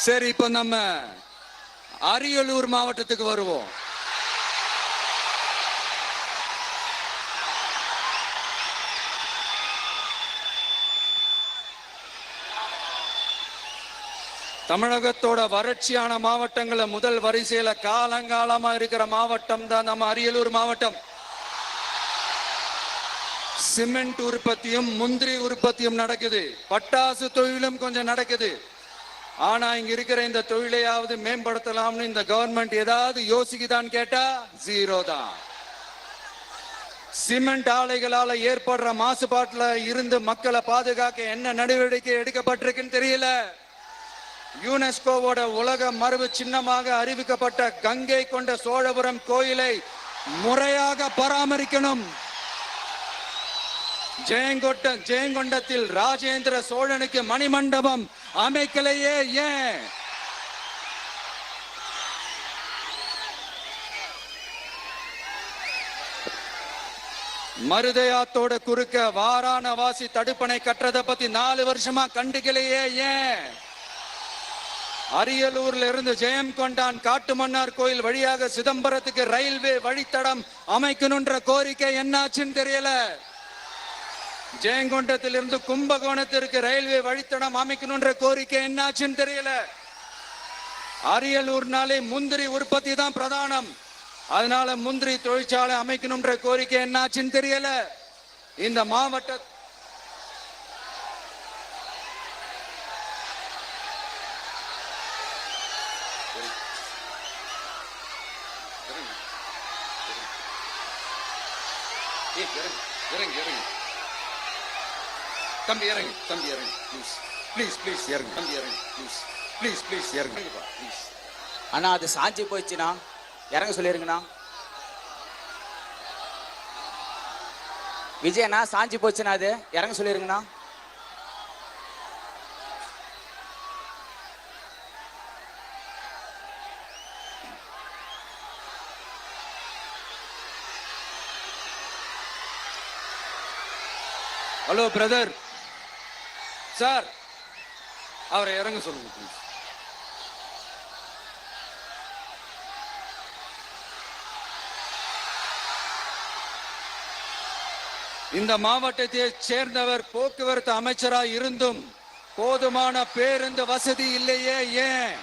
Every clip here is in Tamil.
சரி, இப்ப நம்ம அரியலூர் மாவட்டத்துக்கு வருவோம். தமிழகத்தோட வறட்சியான மாவட்டங்கள முதல் வரிசையில காலங்காலமா இருக்கிற மாவட்டம் தான் நம்ம அரியலூர் மாவட்டம். சிமெண்ட் உற்பத்தியும் முந்திரி உற்பத்தியும் நடக்குது. பட்டாசு தொழிலும் கொஞ்சம் நடக்குது. ஆனா இங்க இருக்கிற இந்த தொழிலையாவது மேம்படுத்தலாம்னு இந்த கவர்மெண்ட் ஏதாவது யோசிக்குதான்னு கேட்டா ஜீரோ தான். சிமெண்ட் ஆலைகளால ஏற்படுற மாசுபாட்டுல இருந்து மக்களை பாதுகாக்க என்ன நடவடிக்கை எடுக்கப்பட்டிருக்குன்னு தெரியல. யுனெஸ்கோவோட உலக மரபு சின்னமாக அறிவிக்கப்பட்ட கங்கை கொண்ட சோழபுரம் கோயிலை முறையாக பராமரிக்கணும். ஜெயங்கொண்டத்தில் ராஜேந்திர சோழனுக்கு மணிமண்டபம் அமைக்கலையே ஏன்? மருதையாத்தோட குறுக்க வாராணவாசி தடுப்பணை கட்டுறதை பத்தி 4 வருஷமா கண்டுக்கலையே ஏன்? அரியலூர்ல இருந்து ஜெயங்கொண்டான் காட்டுமன்னார் கோயில் வழியாக சிதம்பரத்துக்கு ரயில்வே வழித்தடம் அமைக்கணும்ன்ற கோரிக்கை என்னாச்சுன்னு தெரியல. ஜெயங்கொண்டத்திலிருந்து கும்பகோணத்திற்கு ரயில்வே வழித்தடம் அமைக்கணும்ன்ற கோரிக்கை என்னாச்சுன்னு தெரியல. அரியலூர்னாலே முந்திரி உற்பத்தி தான் பிரதானம். அதனால முந்திரி தொழிற்சாலை அமைக்கணும்ன்ற கோரிக்கை என்னாச்சுன்னு தெரியல. இந்த மாவட்ட தம்பி இறங்கு, தம்பி இறங்கு, ப்ளீஸ் இறங்கு, தம்பி இறங்கு, ப்ளீஸ் இறங்கு. அண்ணா அது சாஞ்சி போயிடுச்சுண்ணா, இறங்க சொல்லிருங்கண்ணா. விஜயண்ணா சாஞ்சி போச்சுண்ணா, அது இறங்க சொல்லிருங்கண்ணா. ஹலோ பிரதர், சார் அவரை இறங்க சொல்லுங்க ப்ளீஸ். இந்த மாவட்டத்தை சேர்ந்தவர் போக்குவரத்து அமைச்சராக இருந்தும் போதுமான பேருந்து வசதி இல்லையே ஏன்?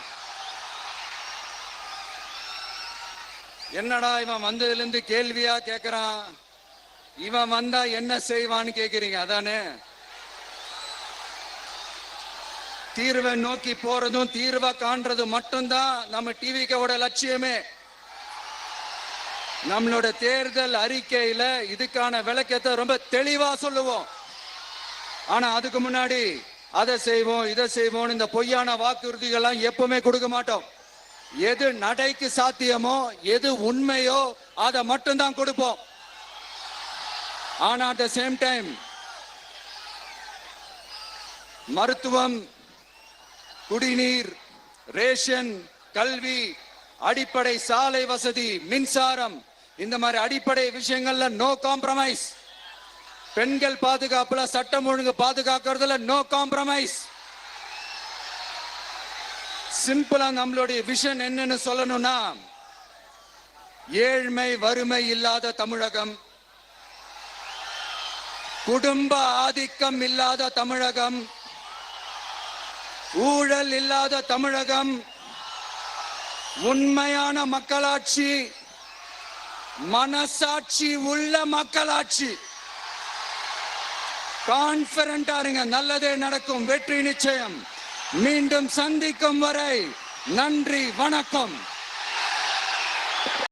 என்னடா இவன் வந்ததுல இருந்து கேள்வியா கேட்கிறான். இவன் வந்தா என்ன செய்வான்னு கேக்குறீங்க அதானே? தீர்வை நோக்கி போறதும் தீர்வை காண்றது மட்டும்தான் நம்ம டிவிக்கோட லட்சியமே. நம்மளோட தேர்தல் அறிக்கையில இதுக்கான விளக்கத்தை ரொம்ப தெளிவா சொல்லுவோம். ஆனா அதுக்கு முன்னாடி அதை செய்வோம் இதை செய்வோம் இந்த பொய்யான வாக்குறுதிகள்லாம் எப்பவுமே கொடுக்க மாட்டோம். எது நடைக்கு சாத்தியமோ எது உண்மையோ அதை மட்டும்தான் கொடுப்போம். ஆனா at the same time மருத்துவம், குடிநீர், ரேஷன், கல்வி, அடிப்படை சாலை வசதி, மின்சாரம், இந்த மாதிரி அடிப்படை விஷயங்கள்ல நோ காம்ப்ரமைஸ். பெண்கள் பாதுகாப்புல, சட்டம் ஒழுங்கு பாதுகாக்கிறதுல நோ காம்ப்ரமைஸ். சிம்பிளா நம்மளுடைய விஷன் என்னன்னு சொல்லணும்னா, ஏழ்மை வறுமை இல்லாத தமிழகம், குடும்ப ஆதிக்கம் இல்லாத தமிழகம், ஊழல் இல்லாத தமிழகம், உண்மையான மக்களாட்சி, மனசாட்சி உள்ள மக்களாட்சி. கான்பிடென்டா இருங்க, நல்லதே நடக்கும், வெற்றி நிச்சயம். மீண்டும் சந்திக்கும் வரை நன்றி, வணக்கம்.